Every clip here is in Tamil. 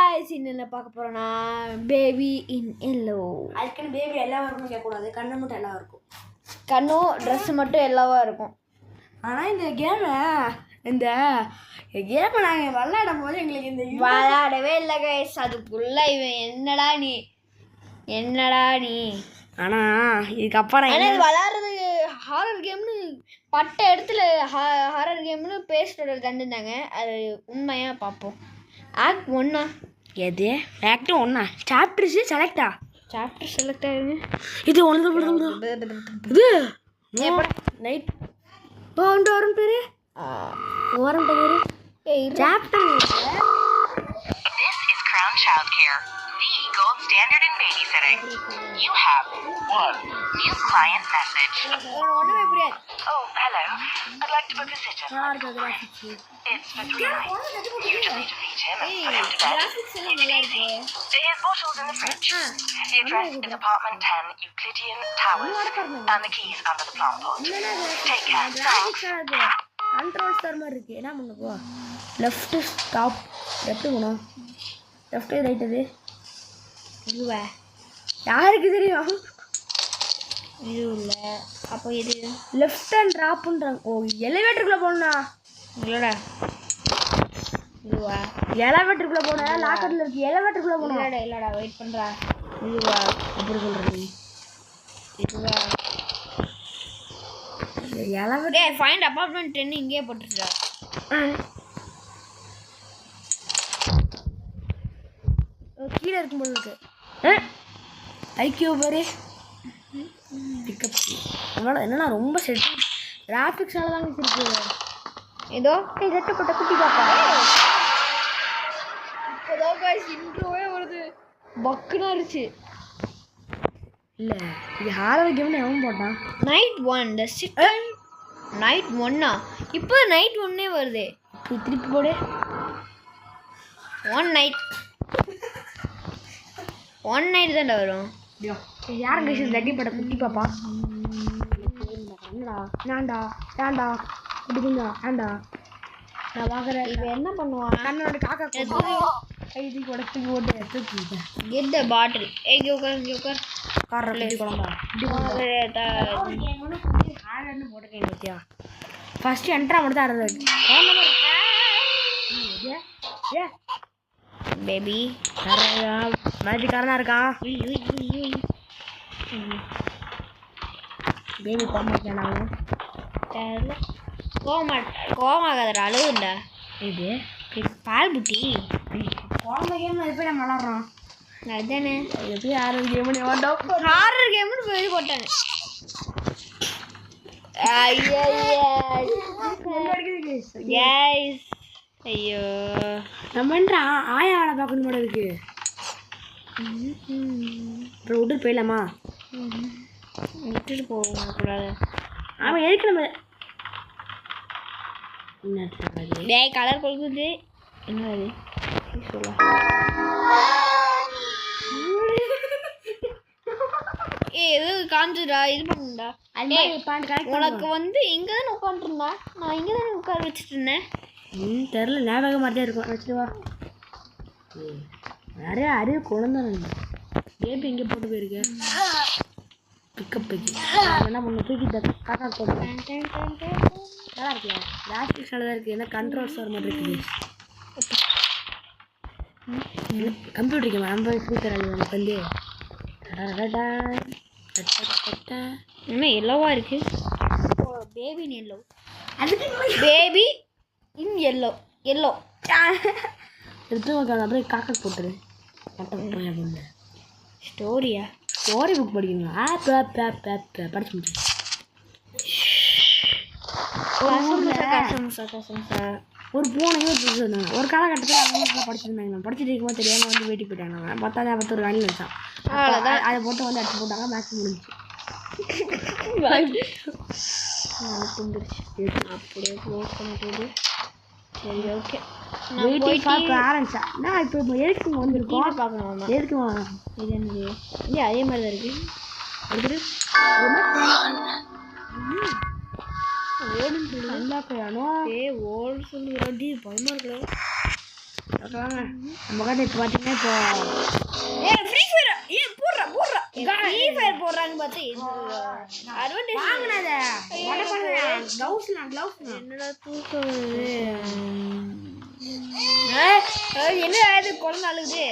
गाइस என்ன பார்க்க போறோம்னா பேபி இன் எல்லோ. அதுக்கு பேபி எல்லோவா இருக்கும்னு கேட்க கூடாது. கண்ணு மட்டும் எல்லோவா இருக்கும். கண்ணு Dress மட்டும் எல்லோவா இருக்கும். ஆனா இந்த கேம் நாங்க விளையாடும் போது எங்களுக்கு இந்த விளையாடவே இல்லை गाइस. அதுக்குள்ள இவன் என்னடா நீ ஆனா இதுக்கப்புறம் இது விளையாடுறது ஹாரர் கேம்னு பட்ட இடத்துல ஹாரர் கேம்னு பேஸ்டோட தந்துருந்தாங்க. அது உண்மையா பார்ப்போம். ஆக்ட் 1 எது ஆக்ட் 1 சாப்டர்ஸ் செலக்டா சாப்டர் செலக்ட் ஆகுது. இது ஒன்று இது நைட் போண்டு வரும் பேரு ஓரம் பேரு chapter. This is Crown Childcare, the gold standard in babysitting. You have one new client message. Oh, hello. I'd like to book a sitter. It's for 3 nights. You just need to feed him and put him to bed. It's easy. His bottle's in the fridge. The address is apartment 10 Euclidean Towers, and the keys under the plant pot. Take care. Thanks. Control star மாதிரி இருக்கு. என்ன பண்ணுவோ லெஃப்ட் ஸ்டாப் லெஃப்ட் போகணும். லெஃப்ட் ரைட் அது இதுவா யாருக்கு தெரியும்? இது இல்லை. அப்போ இது லெஃப்ட் அண்ட் ட்ராப்புன்றாங்க. ஓ எலிவேட்டருக்குள்ளே போகணுண்ணா. இல்லைடா இதுவா எலிவேட்டருக்குள்ளே போனேன். லாக்கரில் இருக்கு. எலிவேட்டருக்குள்ளே போகணும். இல்லைடா வெயிட் பண்ணுறா. இதுவா அப்படி சொல்கிறேன். இதுவா எலிவேட்டர் ஃபைண்ட் அபார்ட்மெண்ட் 10 இங்கேயே போட்டுருச்சா? கீழே இருக்கும் போது இருக்கு. ஐக்கியோ பாரு பிக்கப் அதனால என்னன்னா ரொம்ப செட் கிராஃபிக்ஸால தான் இருக்கு. ஏதோ செட்டப்பட்ட குட்டி பாப்பா இப்போதான் गाइस இன்ட்ரோவே வருது. பக்குனா இருந்துச்சு. இல்லை இது ஹாரர் கேம்னு எவன் போட்டான்? நைட் 1 த சிட்டன் நைட் 1 இப்போ நைட் 1 வருது. திருப்பி போடு. 1 நைட் தான்டா வரும். யாருங்க தட்டி போட்ட குட்டி பாப்பா? ஏண்டா குடிக்குங்க ஏண்டா நான் பார்க்குறேன். இவன் என்ன பண்ணுவான்? கண்ணோட காக்கா கைதி உடச்சி போட்டு எடுத்துக்கிட்டேன். கெட் த பாட்டில். இங்கே உட்கார் காரில் குழம்பா போட்டுக்கேன் பத்தியா. ஃபர்ஸ்ட் என்ட்ரா மட்டும் தான் இருந்தது. பேபி மேஜிக்காரனா இருக்கான். பேபி கோமாட்டான். கோமாகாதடா அழுகுண்டா. இது பால் புட்டி குழந்தை கேம் அது போய் நம்ம விளாட்றோம். அதுதானே எப்படி ஹாரர் கேம்னு ஓட்டோம். ஹாரர் கேம்னு போய் போட்டானே. ஐயோ நம்மன்றா ஆயா வேலை பார்க்கணும் போல இருக்கு. அப்புறம் விட்டுட்டு போயிடலாமா? விட்டுட்டு போகக்கூடாது. அவன் எதுக்கு நம்ம டேய் கலர் கொடுக்குது. என்ன அது சொல்ல எது காஞ்சுடா. இது பண்ணுடா. உனக்கு வந்து இங்கே தானே உட்காந்துருந்தா. நான் இங்கே தானே உட்கார வச்சுட்டு இருந்தேன். தெரில ஞாபகம் மாதிரியே இருக்கும். வச்சுட்டு வா. நிறைய அறிவு குழந்தை பேபி எங்கே போட்டு போயிருக்கேன். பிக்கப் என்ன பண்ண தூக்கி காக்கா போடுறேன். நல்லா இருக்குல்ல கிராஃபிக்ஸ் நல்லா இருக்குது. என்ன கண்ட்ரோல்ஸ் வர மாதிரி இருக்குது. கம்ப்யூட்டர் கேம் 50 ஸ்பீக்கர் எனக்கு வந்து என்ன எல்லோவா இருக்கு? பேபி இன் எல்லோ. அதுக்கு பேபி இன் எல்லோ எடுத்து அப்படியே காக்கா போட்டுரு. அப்படின்னு ஸ்டோரியா? Story book படிக்கணுங்களா? படிச்சு முடிச்சு ஒரு பூனையும் இருந்தாங்க. ஒரு காலகட்டத்தில் அவங்க படிச்சிருந்தாங்க. படிச்சுட்டு இருக்கும்போது தெரியாமல் வந்து வீட்டுக்கு போயிட்டாங்க. 10 ஒரு வேலையில் வச்சான். அதை போட்டு வந்து அடிச்சு போட்டாங்க. மேக்ஸ் முடிஞ்சிச்சு. அப்படியே க்ளோஸ் பண்ணிட்டு சரி ஓகே. Waiting for பேரண்ட்ஸா? நான் இப்போ எதுக்கு வந்திருக்கோம் பார்க்கணும். எதுக்கு இது என்னது? இல்லை அதே மாதிரி தான் இருக்குது. எடுத்துட்டு ஓடுன்னு சொல்லி அன்லாக் ஆகணும். ஓடு சொல்லுறாடி பயமாக இருக்கலாம். வாங்க நம்ம கடை இப்போ பார்த்தீங்கன்னா இப்போ ஃப்ரீ ஃபயர் போடுறா ஃப்ரீ ஃபயர் போடுறான்னு பார்த்து அட்வான்டேஜ் வாங்கினத க்ளவுஸ்லாம் என்னடா தூக்கம் என்ன ஆகுது குழந்தை அழுகுது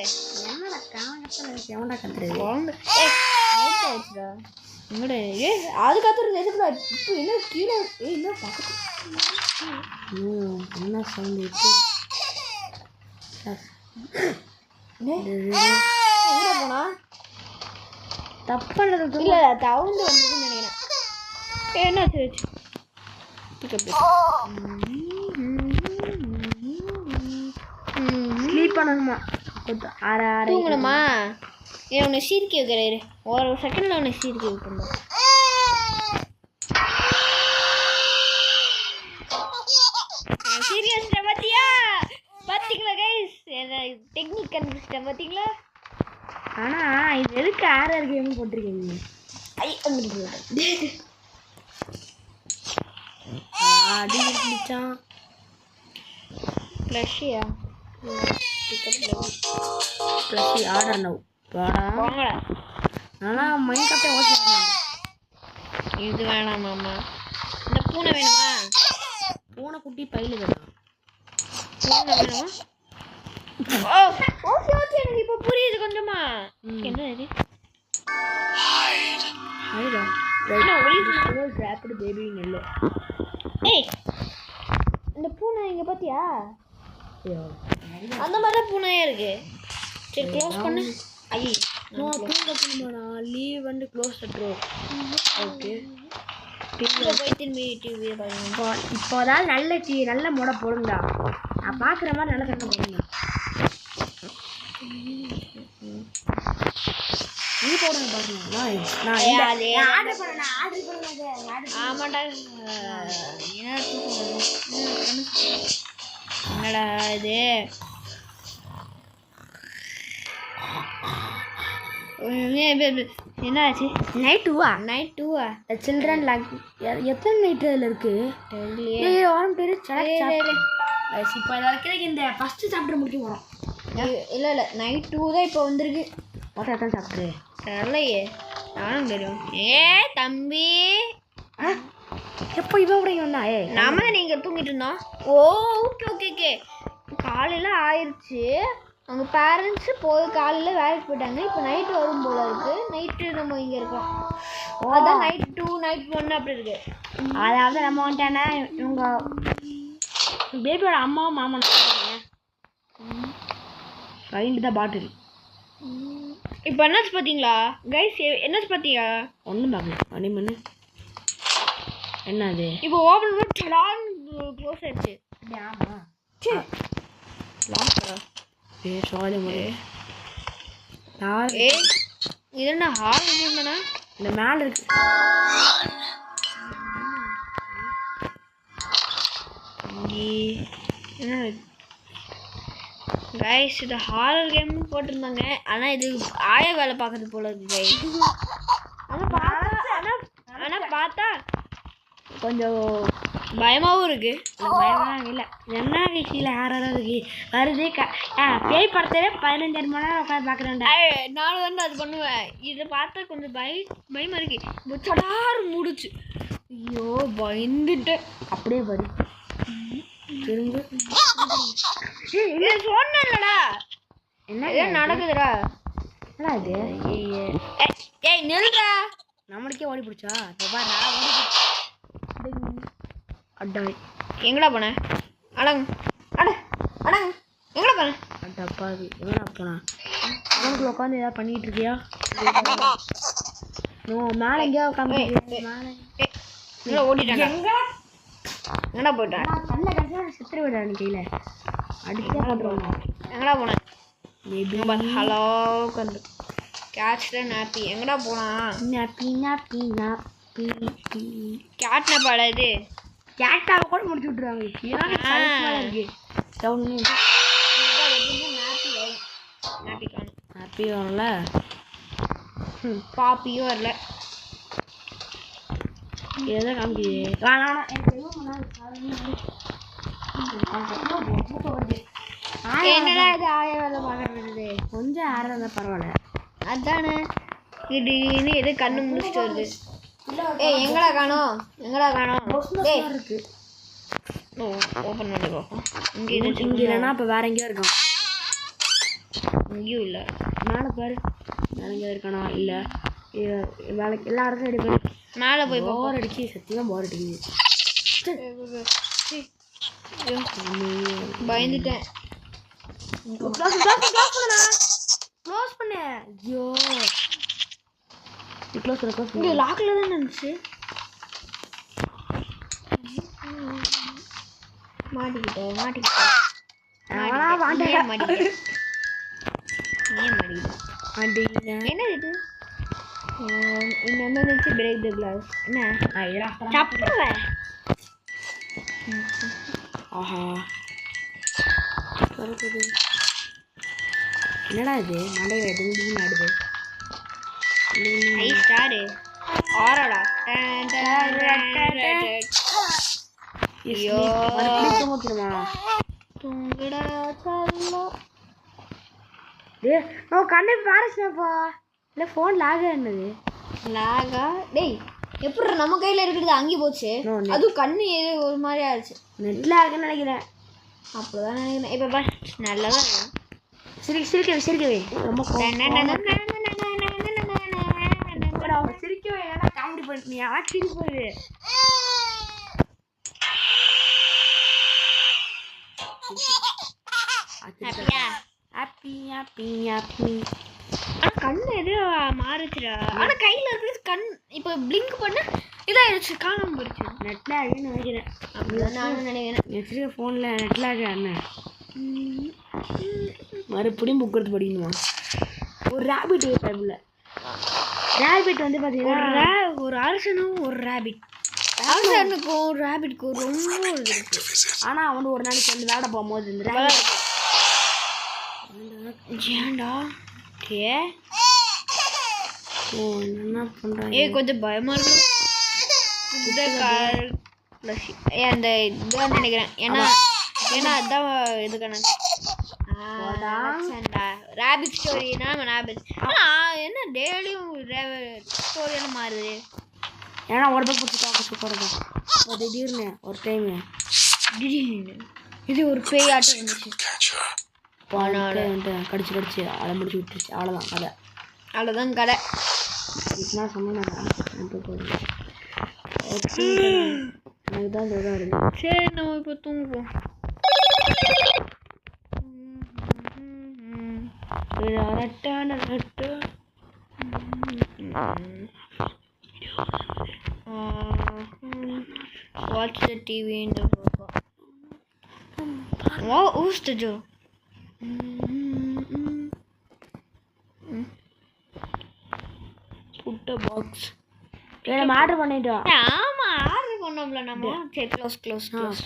என்னடா காங்கத்தில் எவன்டா கத்துறது குழந்தை ஆயிடுச்சுடா எங்கடா அது கத்துறது எதுக்குடா இப்போ என்ன கீழே என்ன பக்கத்து என்ன சவுண்ட் இப்போ எங்க போனா தப்பானது இல்ல தவுந்து வந்ததுன்னு நினைக்கிறேன் என்ன ஆச்சு ஸ்லீப் பண்ணணுமா ஆறு ஆறு தூங்கணுமா உன்னை சீர்க்கி வைக்கிறாரு ஒரு செகண்ட்ல உன்னை சீர்க்கி வைக்கணும் சீரியஸ்டா பாத்தீங்களா கைஸ் என்ன டெக்னிக் கண்டுபிடிச்சிட்டேன் பாத்தீங்களா ஆனால் இது எதுக்கு ஆறு கேம் போட்டிருக்கீங்க அடி பிடிச்சான் ப்ளஷ்ஷியா ப்ளஸ் ஆர்டர் நவ் வாங்கடா ஆனால் மைண்ட் கட்டை ஓகே இது வேணாமாம்மா இந்த பூனை வேணுமா பூனை குட்டி பையில வேணும் பூனை வேணுமா ஓகே ஓகே எனக்கு இப்போ புரியுது கொஞ்சமா என்ன இது ஐடா என்ன ஒளி ரேப்பிட் பேபி நெல்லு ஏய் இந்த பூனை இங்க பாத்தியா அந்த மாதிரி தான் பூனையே இருக்கு சரி க்ளோஸ் பண்ணு ஐயே லீவ் வந்து க்ளோஸ் பண்ணுறோம் ஓகே இப்போ போய் திரும்பி டிவியை பாருங்க இப்போ அதாவது நல்ல முடை போடுங்கடா நான் பார்க்குற மாதிரி நல்ல சட்டை போடுங்க நீ போடுங்க பாருங்க ஆமாண்டா என்னடா இது என்ன ஆச்சு நைட் டூவா நைட் டூவா சில்ட்ரன் லாக் எத்தனை நைட் அதில் இருக்குது வாரம் பேர் இப்போ இதில் வரைக்கும் இந்த ஃபஸ்ட்டு சாப்பிட்ற முடிக்க போகிறோம் இல்லை இல்லை நைட் டூ தான் இப்போ வந்திருக்கு மொத்தம் எத்தனை சாப்பிட்ரு நல்லையே நானும் தெரியும் தம்பி எப்போ இவன் கூட வந்தா நாம நீங்கள் தூங்கிட்டு இருந்தோம் ஓ ஓகே ஓகே ஓகே காலையில் ஆயிடுச்சு அவங்க பேரண்ட்ஸு காலையில் வேலைக்கு போயிட்டாங்க இப்போ நைட்டு வரும் போல இருக்கு நைட்டு நம்ம இங்கே இருக்கோம் அதான் நைட் 2 நைட் 1 அப்படி இருக்கு அதாவது நம்ம வந்துட்டானே இவங்க பேபியோட அம்மாவும் மாமா ரைண்டு தான் பாட்டில் இப்போ என்னாச்சு பார்த்தீங்களா கைஸ் என்னாச்சு பார்த்தீங்க ஒன்றும் பார்க்கல அப்படி பண்ணு என்ன அது இப்போ ஓப்பன் பண்ணி க்ளோஸ் ஆயிடுச்சு ஆமாம் சரி சோழி முறை இது என்ன ஹால் தானே இந்த மேலே இருக்கு என்ன கைஸ் இது ஹாரர் கேம் போட்டிருந்தாங்க ஆனால் இது ஆய வேலை பார்க்கறது போல இருக்கு கைஸ் ஆனால் பார்த்தா கொஞ்சம் பயமாகவும் இருக்கு பயமாக இல்லை என்ன கீழே யாராவது இருக்கு வருது பேய் படத்துல 15 மணி நேரம் உட்காந்து பார்க்குறேன்டா நானும் வந்து அது பண்ணுவேன் இதை பார்த்தா கொஞ்சம் பயமாக இருக்கு சொடாரு முடிச்சு ஐயோ பயந்துட்டு அப்படியே வரும் திரும்ப சொன்னேன்லடா என்ன நடக்குதுடா என்ன இது ஏய் நில்றா நம்மளுக்கே ஓடி பிடிச்சா அட்டாய் எங்கடா போன அடங்க அடங்க எங்கடா போன அட்டப்பாது எங்கடா போனா அவனுக்குள்ள உட்காந்து ஏதாவது பண்ணிட்டு இருக்கியா மேலே எங்கேயா உட்காந்து மேலே ஓடிட்டாங்க எங்கடா போயிட்டேன் நல்ல கடைசியாக சித்திர விடா நீ கையில் அடிச்சா பண்ணுறோம் எங்கடா போனேன் ஹலோ கண்டு கேட்ச்ல நாப்பி எங்கடா போனா நாப்பி நாப்பி நாப்பி கேட் நப்பாடா இது கேட்டாவை கூட முடிச்சு விட்ருவாங்க இருக்கு நாப்பி காணும் நாப்பி வரல பாப்பியும் வரல எதை காமிக்குது என்னடா இது ஆய வேலை பார்க்கறது? கொஞ்சம் ஆறாக இருந்தால் பரவாயில்ல. அதானே திடீர்னு எது கண்ணு முடிச்சுட்டு வருது. ஏய் எங்கடா காணோம்? டேய் இருக்கு. ஓப்பன் பண்ணி பார்ப்போம். இங்கே இங்கே இல்லைன்னா இப்போ வேற எங்கேயோ இருக்கான். இங்கேயும் இல்லை. மேலே பாரு, வேற எங்கேயோ இருக்கானா? இல்லை வேலைக்கு எல்லா இடத்துலையும் ரெடி பண்ணி மேலே போய் போர் அடிச்சு சத்தியமாக போர் அடிக்குது. பயந்துட்டேன். க்ளோஸ் பண்ணு. ஐயோ க்ளோஸ் இங்கே லாக்கில் தான் இருந்துச்சு. மாட்டிக்கிட்டேன். என்ன இது? இந்த எமர்ஜென்சி பிரேக் தி கிளாஸ். என்ன சப்புவேன்? ஆஹா என்னடா இது மண்டையில் டிங்டிங் ஆடுது. ஐ ஸ்டாரு ஆரடா. ஐயோ தூங்குடா சல்லோ. நான் கண்ணை பாருச்சுப்பா. இல்லை ஃபோன் லாகா என்னது? லாகா? டேய் எப்படி நம்ம கையில் இருக்கிறது அங்கே போச்சு? அதுவும் கண்ணு ஏதோ ஒரு மாதிரி ஆச்சு. நெட்டில் ஆகுன்னு நினைக்கிறேன். அப்படிதான் நினைக்கிறேன். இப்போ பஸ் நல்லதா இருக்கும். சிரிக்கவே ரொம்ப சிரிக்கவே ஏன்னா காமெடி பண்ணி சிரிப்பாரு. ஆனால் கண் எதோ மாறுச்சுடா. ஆனால் கையில் இருக்கிறது கண் இப்போ பிளிங்க் பண்ண இதாகிடுச்சு, காணாமல் போயிடுச்சு. நெட்டில் ஆகுன்னு நினைக்கிறேன். அப்படிதான் நானும் நினைக்கிறேன். வச்சிருக்க ஃபோனில் நெட்டில் ஆக அண்ணன் மறுபடியும் புக் எடுத்து படிக்கணுமா? ஒரு ரேபிட் டைப்பில் ரேபிட் வந்து பார்த்தீங்கன்னா ஒரு அரசனும் ஒரு ரேபிட். அரசனுக்கும் ரேபிட்க்கும் ரொம்ப இது இருக்கு. ஆனால் அவன் ஒரு நாளைக்கு வந்து விளையாட போகும்போது இந்த ஏன்டா என்ன பண்ணுறாங்க? கொஞ்சம் பயமா இருக்கு. அந்த இதுதான் நினைக்கிறேன். ஏன்னா அதுதான் இது கணக்கு. ரேபிட் ஸ்டோரினா ரேபிட் என்ன டெய்லியும் ஸ்டோரியான மாறுது. ஏன்னா ஒரு பக்கம் பிடிச்சிட்டாங்க சூப்பராக தான். திடீர்னு ஒரு டைம் இது ஒரு பேயாட்டம் இருந்துச்சு. கடிச்சு அதை முடிச்சு விட்டுருச்சு. அவ்வளோதான் கதை. அவ்வளோதான் கதை. இப்பெல்லாம் சொன்னேன் எனக்கு தான் இதாக இருக்கு. சரி நம்ம இப்போ தூங்குவோம். Watch the TV in the sofa. Wow, who's the door? Put the box. நம்ம ஆர்டர் பண்ணிட்டோம். ஆமா ஆர்டர் பண்ணோம்ல நம்ம. சரி க்ளோஸ்.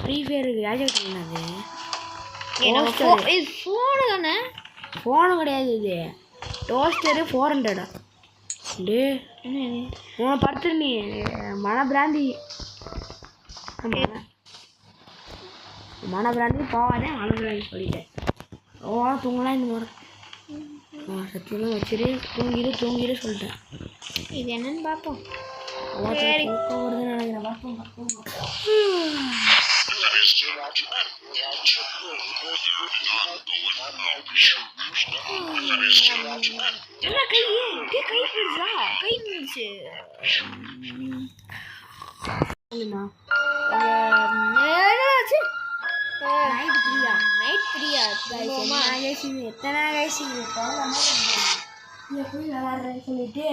ஃப்ரீ ஃபயர் யாஜெக்ட் என்னது? இது ஃபோன் தானே? ஃபோனு கிடையாது, இது டோஸ்டரு 400. டே என்ன உன படுத்து நீ மன பிராந்தி போவாதே. மன பிராந்தி சொல்லிட்டேன். தூங்கலாம் இந்த மாதிரி சத்தியமாக வச்சுட்டு தூங்கிடு சொல்லிட்டேன். இது என்னன்னு பார்ப்போம். வருதுன்னு நினைக்கிறேன். பார்ப்போம். என்ன கை போயிடுச்சா? கை போயிடுச்சு. நைட் 3 எத்தனை கைசி போய் விளாட்றேன்னு சொல்லிட்டு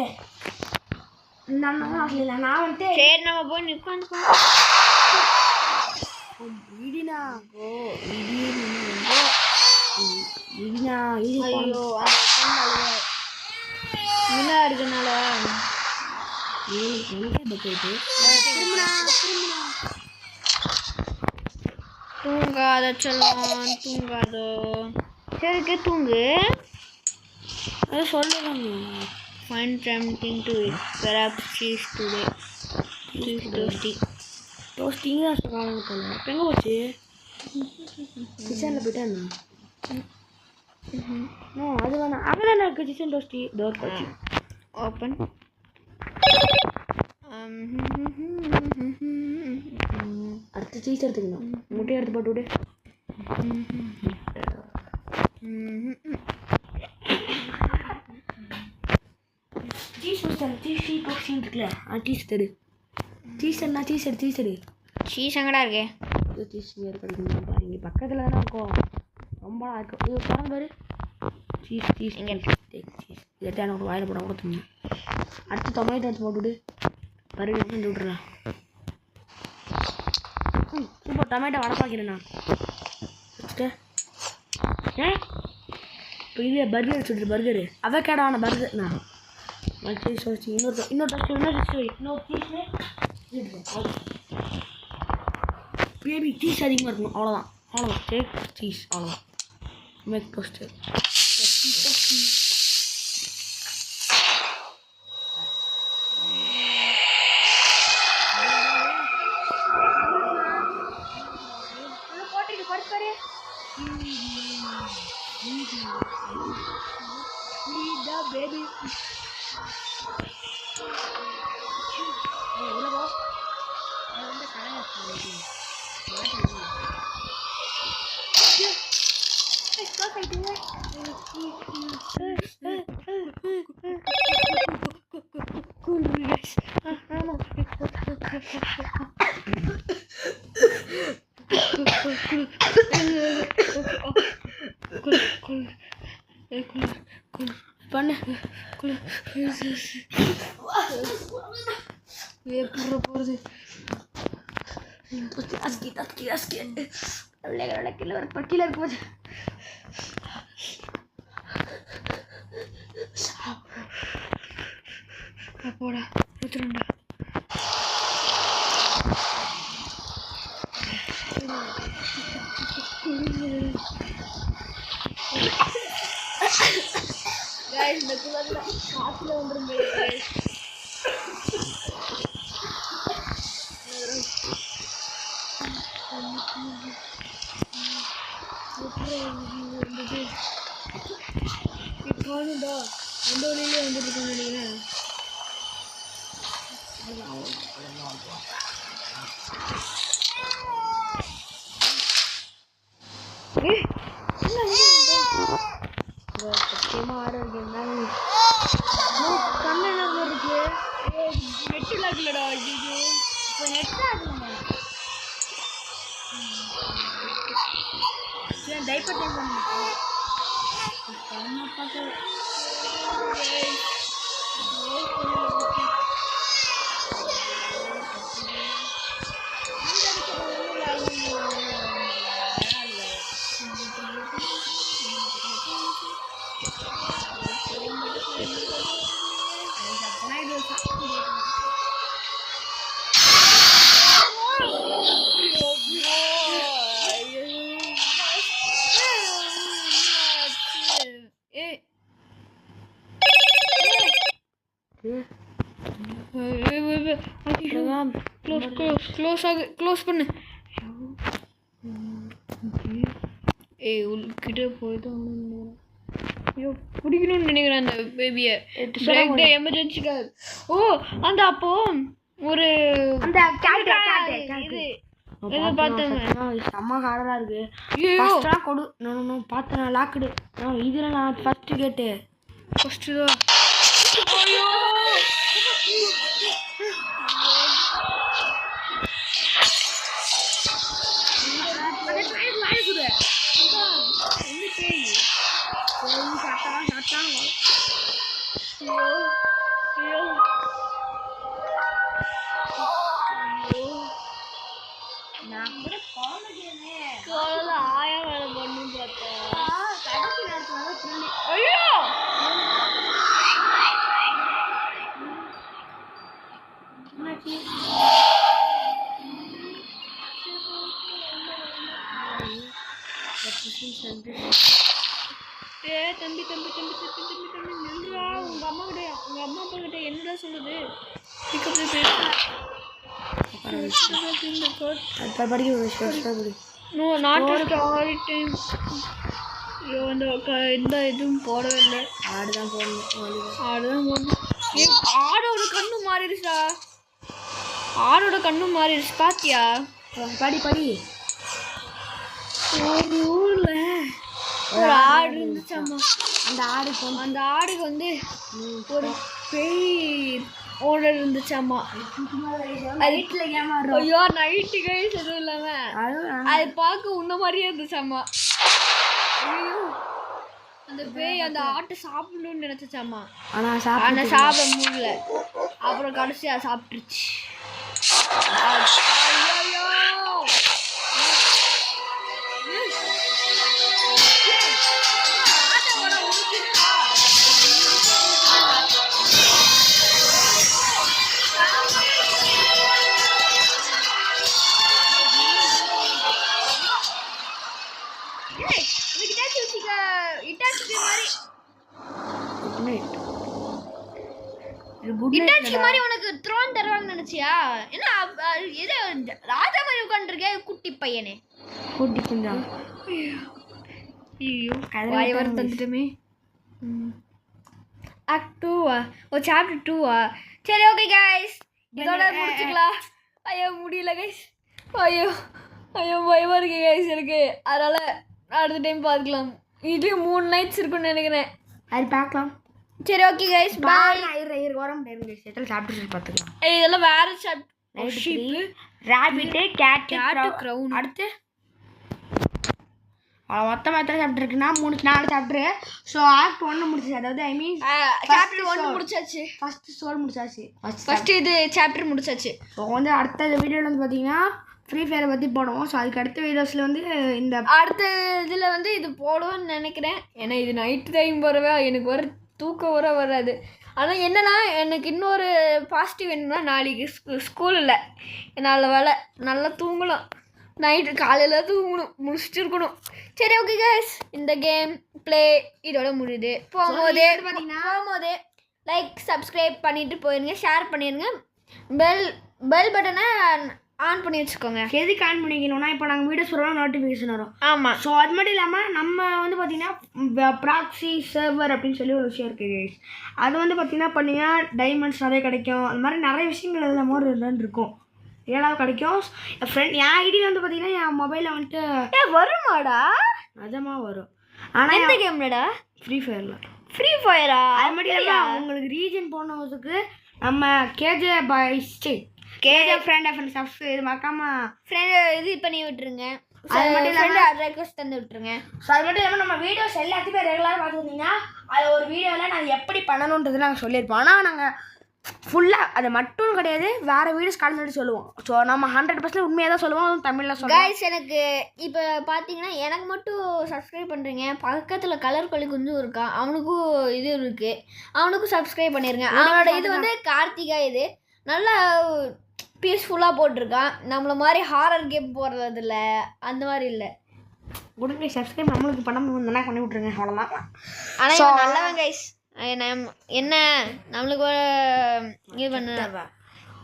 நான் வந்துட்டு சரி நம்ம போய் நிற்காந்துக்கோ. இடினா ஐயோ அந்த இருக்கனால போயிட்டு தூங்காத சொல்லலாம். தூங்காதோ சரிக்கு தூங்கு. அது சொல்லுவாங்க. Find something to eat. Perhaps cheese today. Cheese toasty. டோஸ்டிங்காக சொல்கிறாங்க போல. இப்போ எங்கே போச்சு? கிச்சனில் போயிட்டா என்ன? நோ அது வேணாம். அங்கே தானே இருக்குது சிக்கன் டோஸ்டி. டோர் போச்சு. ஓப்பன். அடுத்து சீஸ் எடுத்துக்கணும். முட்டையை எடுத்து போட்டு விடு. சீஸ் சீஸ் பாக்ஸிங் இருக்குல்ல, சீஸ் எடு. சீஸ் எடு. சீஸ் எடு. சீஸ் எங்கடா இருக்கே? சீஸ் வேறு கிடைக்குமா பாரு, இங்கே பக்கத்தில் தானே இருக்கும். ரொம்ப இருக்கும். இது பாருங்க பாரு. சீஸ் இங்கே சீஸ் இதை எனக்கு வாயில் போட கூட தூங்க. அடுத்து டொமேட்டோ எடுத்து போட்டுவிடு. பருகு செஞ்சு விட்றலாம். சூப்பர். டொமேட்டோ வடப்பாக்கிறேண்ணா. இப்போ இது பர்கர் சொல்லிட்டு பர்கரு அவகேடான பர்கர்ண்ணா. சீஸ் வச்சு இன்னொரு பேபி சீஸ் அதிகமாக இருக்கணும். அவ்வளோதான் கேக் சீஸ் அவ்வளோதான். Make toast baby. பண்ணு போகிறது கீழே இருக்கும்போது போடா ஊற்றுறா. இந்த குளத்துல காற்றுல வந்துடும். இப்போதுடா அந்த வழியிலே வந்துட்டு நினைக்கிறேன். சத்தியமாக ஆரோக்கியம் தான் கண்ணு என்ன இருக்கு. நெட்டு லாக்கலடா. இது இப்போ நெட் ஆகல. டைப்பர் டைம் பண்ண க்ளோஸ் பண்ணு. உள்கிட்ட போய்தான் ஐயோ பிடிக்கணும்னு நினைக்கிறேன் அந்த பேபியை. எமர்ஜென்சிக்காக. ஓ அந்த அப்போ ஒரு அந்த இது செம்ம ஹார்டரா இருக்கு. கொடு பார்த்தேன் லாக்குடு. இதுல நான் ஃபர்ஸ்ட் கேட்டு ஃபர்ஸ்ட் தான். ஆயா வேலை பண்ணு பார்த்தேன். ஐயோ தம்பி தம்பி தம்பி தம்பி தம்பி தம்பி நின்றா. உங்க அம்மா அப்பா கிட்ட என்னடா சொல்லுது? ஐயோ இந்த இதுவும் போடவே இல்லை. ஆடு தான் போடணும். ஆடுதான் போடணும். ஆடோட கண்ணு மாறிடுச்சா? ஆடோட கண்ணு மாறிடுச்சு பாத்தியா? படி ஒரு ஊர்ல ஒரு ஆடு இருந்துச்சாமா. அந்த ஆடுக்கு வந்து ஒரு பேய் ஓட இருந்துச்சாமா. ஐயோ நைட்டு கைஸ் எதுவும் இல்லாம அது பார்க்க உன்ன மாதிரியே இருந்துச்சாமா. ஐயோ அந்த பேய் அந்த ஆட்டை சாப்பிடணும்னு நினைச்சாமா. ஆனா சாப்பிட முடியல. அப்புறம் கடைசியா சாப்பிட்டுருச்சு. மாதிரி உனக்கு த்ரோன் தருவாங்கன்னு நினைச்சியா? என்ன இது ராஜா மாதிரி உட்காந்துருக்கே குட்டி பையனே. குட்டி குஞ்சா. ஐயோ வாய் வர தந்துட்டுமே. ஆக்ட் 2 ஓ சாப்டர் 2 சரி ஓகே கைஸ் இதோட முடிச்சுக்கலாம். ஐயோ முடியல கைஸ். ஐயோ பயமா இருக்கு கைஸ் எனக்கு. அதனால அடுத்த டைம் பார்த்துக்கலாம். இது 3 நைட்ஸ் இருக்குன்னு நினைக்கிறேன். அது பார்க்கலாம். சரி ஓகே கைஸ் பாய். வரம் செட்டில் சாப்பிட்டு பார்த்துக்கலாம். இதெல்லாம் வேற ஷீப் ராபிட் கேட் க்ரௌன். அடுத்து மொத்தமாக எத்தனை சாப்பிட்டு இருக்குன்னா 4 சாப்பிட்ரு. ஸோ ஆக்ட் 1 முடிச்சு, அதாவது ஐ மீன் சாப்டர் 1 முடிச்சாச்சு. ஃபர்ஸ்ட் சோல் முடிச்சாச்சு. ஃபர்ஸ்ட் இது சாப்டர் முடிச்சாச்சு. ஸோ வந்து அடுத்த வீடியோவில் வந்து பார்த்தீங்கன்னா ஃப்ரீ ஃபயரை பற்றி போடுவோம். ஸோ அதுக்கு அடுத்த வீடியோஸில் வந்து இந்த அடுத்த இதில் வந்து இது போடுவோன்னு நினைக்கிறேன். ஏன்னா இது நைட்டு டைம் வரவே எனக்கு தூக்கம் வராது. ஆனால் என்னென்னா எனக்கு இன்னொரு பாசிட்டிவ் என்னன்னா நாளைக்கு ஸ்கூல் இல்லை. என்னால் வேலை நல்லா தூங்கலாம். நைட்டு காலையில் தூங்கணும், முடிச்சுட்டு இருக்கணும். சரி ஓகே கைஸ் இந்த கேம் ப்ளே இதோட முடியுது. போகும்போதே லைக் சப்ஸ்கிரைப் பண்ணிவிட்டு போயிருங்க, ஷேர் பண்ணிடுங்க, பெல் பட்டனை ஆன் பண்ணி வச்சுக்கோங்க. எதுக்கு ஆன் பண்ணிக்கணும்னா இப்போ நாங்கள் வீடியோஸ் போகிறோம் நோட்டிஃபிகேஷன் வரும். ஆமாம். ஸோ அது மட்டும் இல்லாமல் நம்ம வந்து பார்த்திங்கன்னா ப்ராக்ஸி சர்வர் அப்படின்னு சொல்லி ஒரு விஷயம் இருக்குது கைஸ். அது வந்து பார்த்திங்கன்னா பண்ணிங்கன்னா டைமண்ட்ஸ் நிறைய கிடைக்கும். அந்த மாதிரி நிறைய விஷயங்கள் அதில் மாதிரி இருக்கும். ஏழாவது கிடைக்கும். என் ஃப்ரெண்ட் என் ஐடியில் வந்து பார்த்திங்கன்னா என் மொபைலில் வந்துட்டு வருமாடா நிஜமாக வரும். ஆனால் எந்த கேம்லடா? ஃப்ரீ ஃபயரில். ஃப்ரீ ஃபயரா? அது மட்டும் இல்லாமல் உங்களுக்கு ரீஜன் போனதுக்கு நம்ம கேஜே ஃப்ரெண்ட் சப்ஸ்கிரைப் மறக்காமல் ஃப்ரெண்ட் இது பண்ணி விட்டுருங்க. அது மட்டும் இல்லாமல் ரெக்வஸ்ட் தந்து விட்டுருங்க. ஸோ அது மட்டும் இல்லாமல் நம்ம வீடியோஸ் எல்லாத்தையுமே ரெகுலராக பார்த்துருந்தீங்கன்னா அது ஒரு வீடியோவில் நாங்கள் எப்படி பண்ணணுன்றது நாங்கள் சொல்லியிருப்போம். ஆனால் நாங்கள் ஃபுல்லாக அது மட்டும் கிடையாது, வேறு வீடியோஸ் கலந்துட்டு சொல்லுவோம். ஸோ நம்ம 100% உண்மையாக தான் சொல்லுவோம், தமிழில் சொல்லுவோம். கைஸ் எனக்கு இப்போ பார்த்தீங்கன்னா எனக்கு மட்டும் சப்ஸ்கிரைப் பண்ணுறீங்க. பக்கத்தில் கலர் கொலி குஞ்சும் இருக்கான், அவனுக்கும் இது இருக்குது, அவனுக்கும் சப்ஸ்கிரைப் பண்ணிடுங்க. அவனோட இது வந்து கார்த்திகா. இது நல்லா பீஸ்ஃபுல்லாக போட்டிருக்கான். நம்மள மாதிரி ஹாரர் கேம் போடுறது இல்லை, அந்த மாதிரி இல்லை. உடனே சப்ஸ்கிரைப் நம்மளுக்கு பண்ணி விட்ருங்க, அவ்வளோதான். ஆனால் நல்லவன் கைஸ். என்ன நம்மளுக்கு இது பண்ண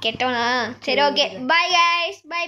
கெட்டவனா? சரி ஓகே பாய் கைஸ். பை.